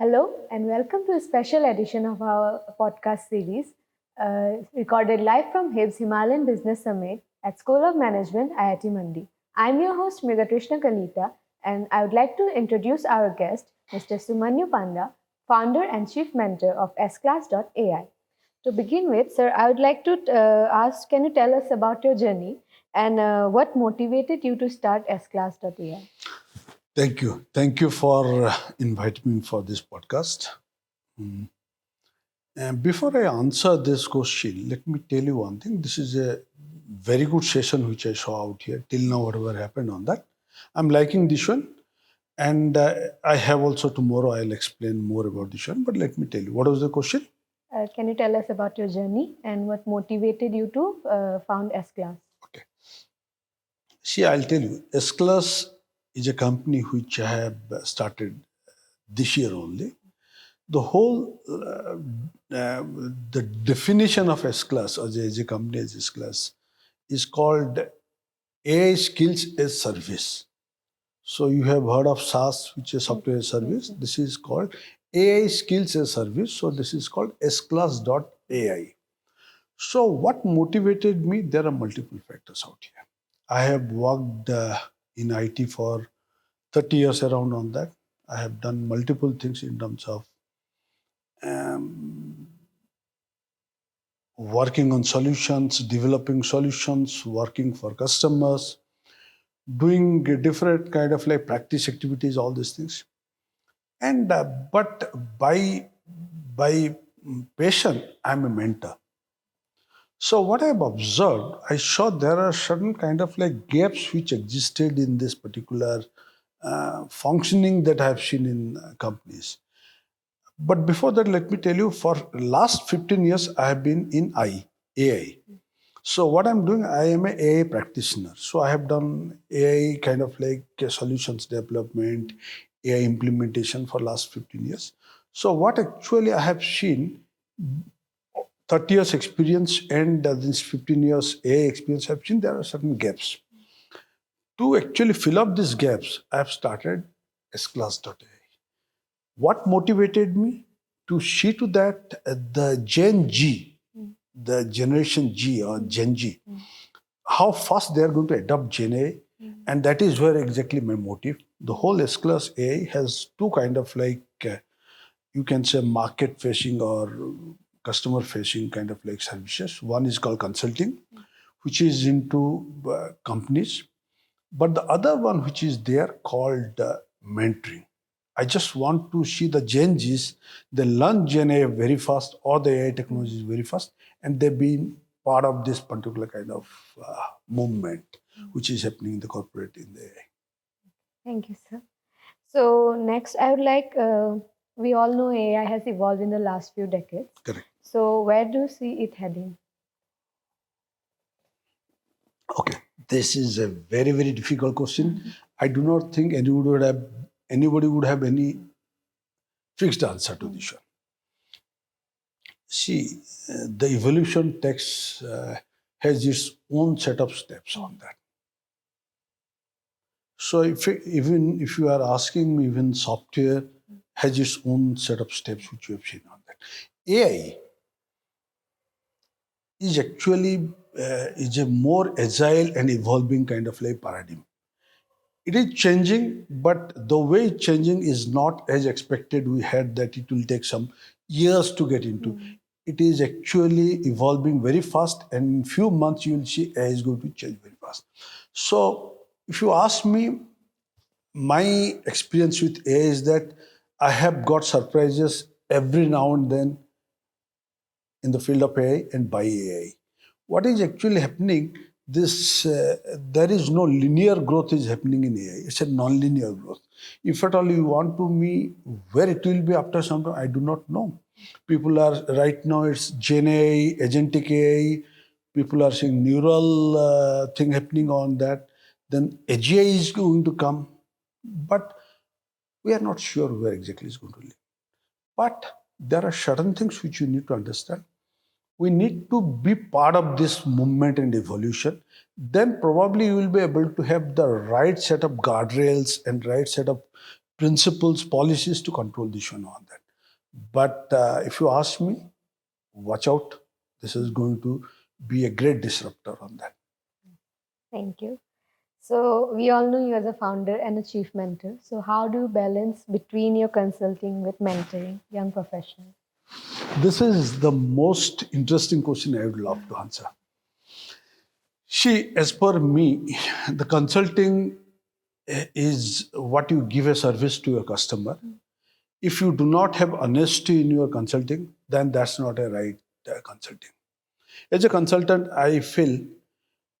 Hello and welcome to a special edition of our podcast series, recorded live from HiBS Himalayan Business Summit at School of Management, IIT Mandi. I'm your host, Mriga Trishna Kalita, and I would like to introduce our guest, Mr. Sumanyu Panda, founder and chief mentor of SKLasS.ai. To begin with, sir, I would like to ask, can you tell us about your journey and what motivated you to start SKLasS.ai? Thank you. Thank you for inviting me for this podcast. And before I answer this question, let me tell you one thing. This is a very good session which I saw out here. Till now, whatever happened on that, I'm liking this one. And I have also tomorrow, I'll explain more about this one. But let me tell you, what was the question? Can you tell us about your journey and what motivated you to found SKLasS? Okay. See, I'll tell you, S-Klass is a company which I have started this year only. The whole, the definition of S-Klass as a company as S-Klass is called AI Skills as Service. So you have heard of SaaS, which is software as service. This is called AI Skills as Service. So this is called SKLasS.ai. So what motivated me? There are multiple factors out here. I have worked in IT for 30 years around on that. I have done multiple things in terms of working on solutions, developing solutions, working for customers, doing different kind of like practice activities, all these things. And but by passion, I'm a mentor. So what I've observed, I saw there are certain kind of like gaps which existed in this particular functioning that I've seen in companies. But before that, let me tell you, for last 15 years, I have been in AI. So what I'm doing, I am an AI practitioner. So I have done AI kind of like solutions development, AI implementation for last 15 years. So what actually I have seen, 30 years experience and this 15 years AI experience, I've seen there are certain gaps. To actually fill up these gaps, I have started SKLasS.ai. What motivated me to see to that the Gen G, the Generation G or Gen G, how fast they are going to adopt Gen A, and that is where exactly my motive. The whole SKLasS.ai has two kind of like, you can say market facing or customer facing kind of like services. One is called consulting, which is into companies. But the other one which is there called mentoring. I just want to see the Gen Zs, they learn Gen A very fast or the AI technology is very fast, and they've been part of this particular kind of movement which is happening in the corporate in the AI. Thank you, sir. So next, I would like, we all know AI has evolved in the last few decades. Correct. So where do you see it heading? Okay, this is a very, very difficult question. I do not think anybody would have any fixed answer to this one. See, the evolution has its own set of steps on that. So even if you are asking me, even software has its own set of steps which you have seen on that. AI is actually is a more agile and evolving kind of like paradigm. It is changing, but the way it's changing is not as expected. We had that it will take some years to get into. It is actually evolving very fast, and in few months you will see AI is going to change very fast. So if you ask me, my experience with AI is that I have got surprises every now and then in the field of AI and by AI. What is actually happening? There is no linear growth is happening in AI. It's a non-linear growth. If at all you want to me where it will be after some time, I do not know. People are right now. It's Gen AI, agentic AI. People are seeing neural thing happening on that. Then AGI is going to come, but we are not sure where exactly it's going to live. But there are certain things which you need to understand. We need to be part of this movement and evolution. Then probably you will be able to have the right set of guardrails and right set of principles, policies to control this one on that. But if you ask me, watch out. This is going to be a great disruptor on that. Thank you. So we all know you as a founder and a chief mentor. So how do you balance between your consulting with mentoring young professionals? This is the most interesting question I would love to answer. See, as per me, the consulting is what you give a service to your customer. If you do not have honesty in your consulting, then that's not a right consulting. As a consultant, I feel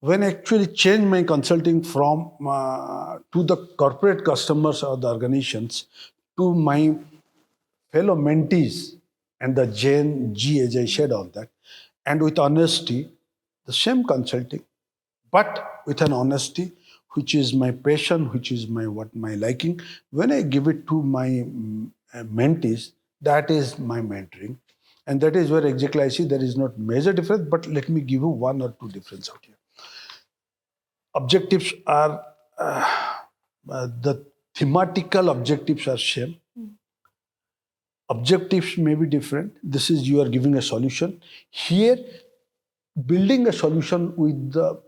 when I actually change my consulting from to the corporate customers or the organizations to my fellow mentees and the Gen G, as I said on that, and with honesty, the same consulting, but with an honesty, which is my passion, which is my liking. When I give it to my mentees, that is my mentoring, and that is where exactly I see there is not major difference. But let me give you one or two difference out here. Objectives are the thematical objectives are same. Objectives may be different. This is you are giving a solution. Here, building a solution with the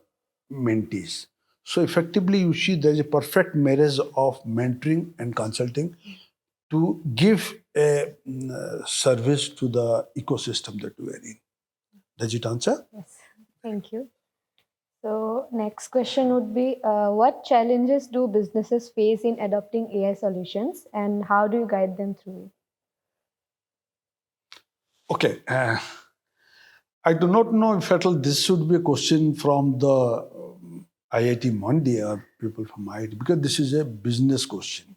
mentees. So effectively, you see there is a perfect marriage of mentoring and consulting to give a service to the ecosystem that we are in. Does it answer? Yes, thank you. So next question would be, what challenges do businesses face in adopting AI solutions and how do you guide them through it? Okay. I do not know if at all this should be a question from the IIT Mandi or people from IIT, because this is a business question.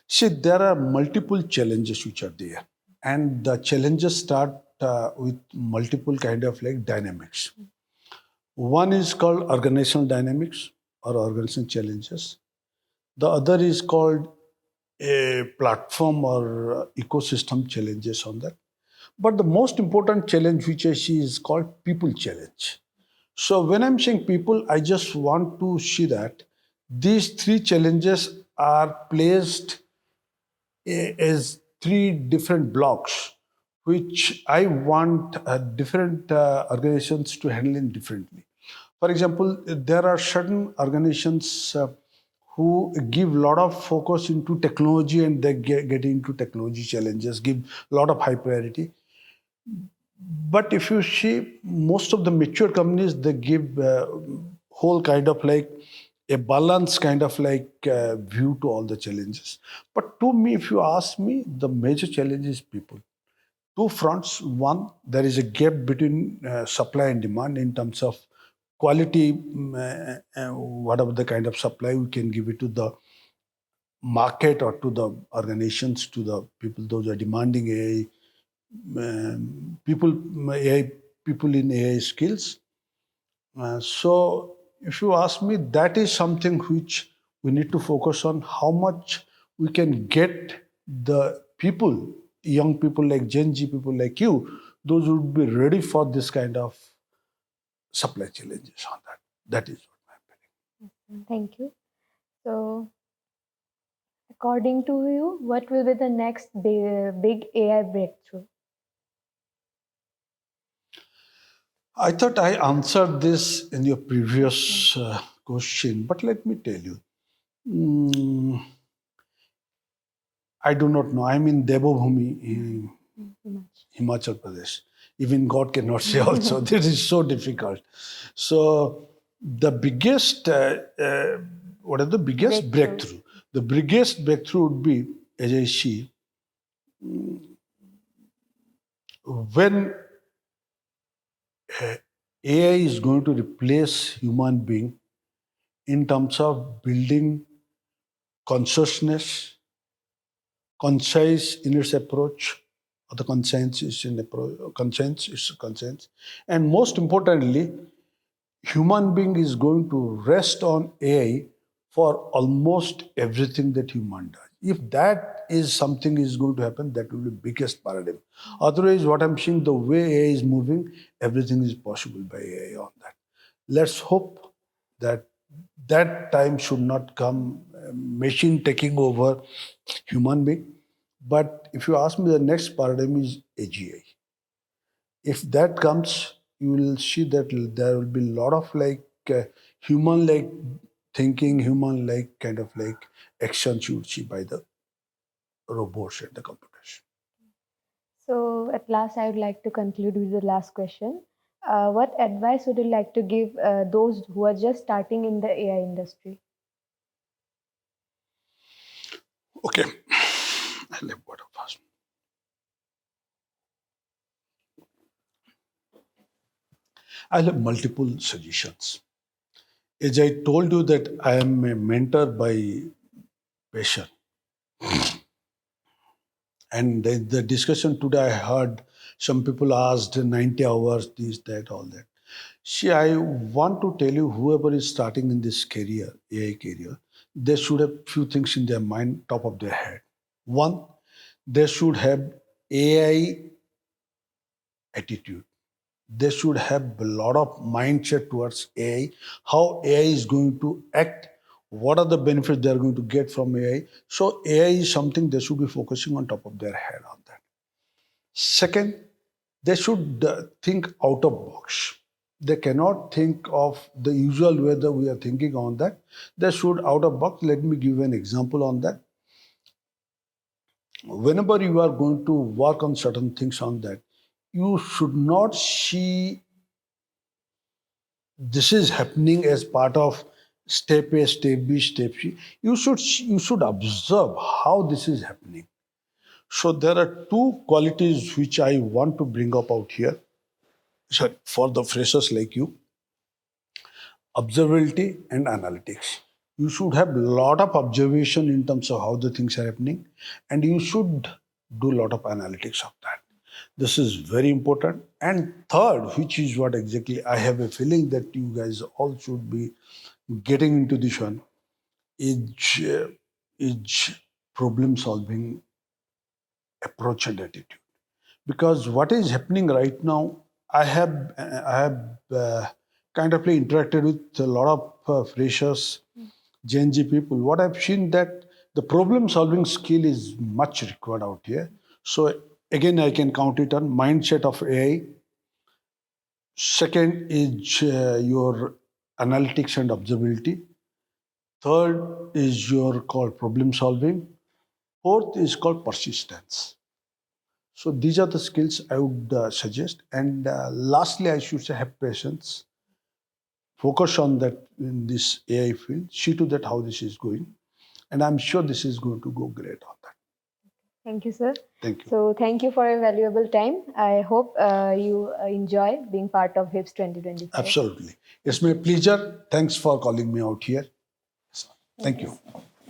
See, there are multiple challenges which are there, and the challenges start with multiple kind of like dynamics. One is called organizational dynamics or organizational challenges. The other is called a platform or ecosystem challenges on that. But the most important challenge which I see is called people challenge. So when I'm saying people, I just want to see that these three challenges are placed as three different blocks, which I want different organizations to handle in differently. For example, there are certain organizations who give a lot of focus into technology and they get into technology challenges, give a lot of high priority. But if you see, most of the mature companies, they give whole kind of like a balanced kind of like view to all the challenges. But to me, if you ask me, the major challenge is people. Two fronts. One, there is a gap between supply and demand in terms of quality, whatever the kind of supply we can give it to the market or to the organizations, to the people, those are demanding AI AI people in AI skills. So, if you ask me, that is something which we need to focus on. How much we can get the people, young people like Gen Z, people like you, those would be ready for this kind of supply challenges on that. That is what my opinion. Thank you. So, according to you, what will be the next big AI breakthrough? I thought I answered this in your previous question, but let me tell you. Mm, I do not know. I'm in Devabhumi, in Himachal Pradesh. Even God cannot say also. This is so difficult. So the biggest, what is the biggest breakthrough? The biggest breakthrough would be, as I see, when AI is going to replace human being in terms of building consciousness, concise in its approach, or the conscience is in approach, conscience is conscience, and most importantly, human being is going to rest on AI for almost everything that human does. If that is something is going to happen, that will be biggest paradigm. Otherwise, what I'm seeing, the way AI is moving, everything is possible by AI on that. Let's hope that that time should not come, machine taking over human being. But if you ask me, the next paradigm is AGI. If that comes, you will see that there will be a lot of human like thinking, human like kind of like actions you will see by the robots and the computers. So, at last, I would like to conclude with the last question. What advice would you like to give those who are just starting in the AI industry? Okay, I'll have water first. I'll have multiple suggestions. As I told you that I am a mentor by passion, and the discussion today I heard some people asked 90 hours, this, that, all that. See, I want to tell you, whoever is starting in this career, AI career, they should have few things in their mind, top of their head. One, they should have AI attitude. They should have a lot of mindset towards AI, how AI is going to act, what are the benefits they are going to get from AI. So AI is something they should be focusing on top of their head on that. Second, they should think out of box. They cannot think of the usual way that we are thinking on that. They should out of box. Let me give an example on that. Whenever you are going to work on certain things on that, you should not see this is happening as part of step A, step B, step C. You should observe how this is happening. So there are two qualities which I want to bring up out here. Sorry, for the freshers like you, observability and analytics. You should have a lot of observation in terms of how the things are happening, and you should do a lot of analytics of that. This is very important. And third, which is what exactly I have a feeling that you guys all should be getting into this one, is problem solving approach and attitude. Because what is happening right now, I have kind of interacted with a lot of freshers, Gen Z people. What I've seen that the problem solving skill is much required out here. So again, I can count it on mindset of AI. Second is your analytics and observability. Third is your called problem solving. Fourth is called persistence. So these are the skills I would suggest. And lastly, I should say have patience. Focus on that in this AI field. See to that how this is going. And I'm sure this is going to go great on that. Thank you, sir. Thank you. So, thank you for your valuable time. I hope you enjoy being part of HiBS 2025. Absolutely. It's my pleasure. Thanks for calling me out here. Thank you.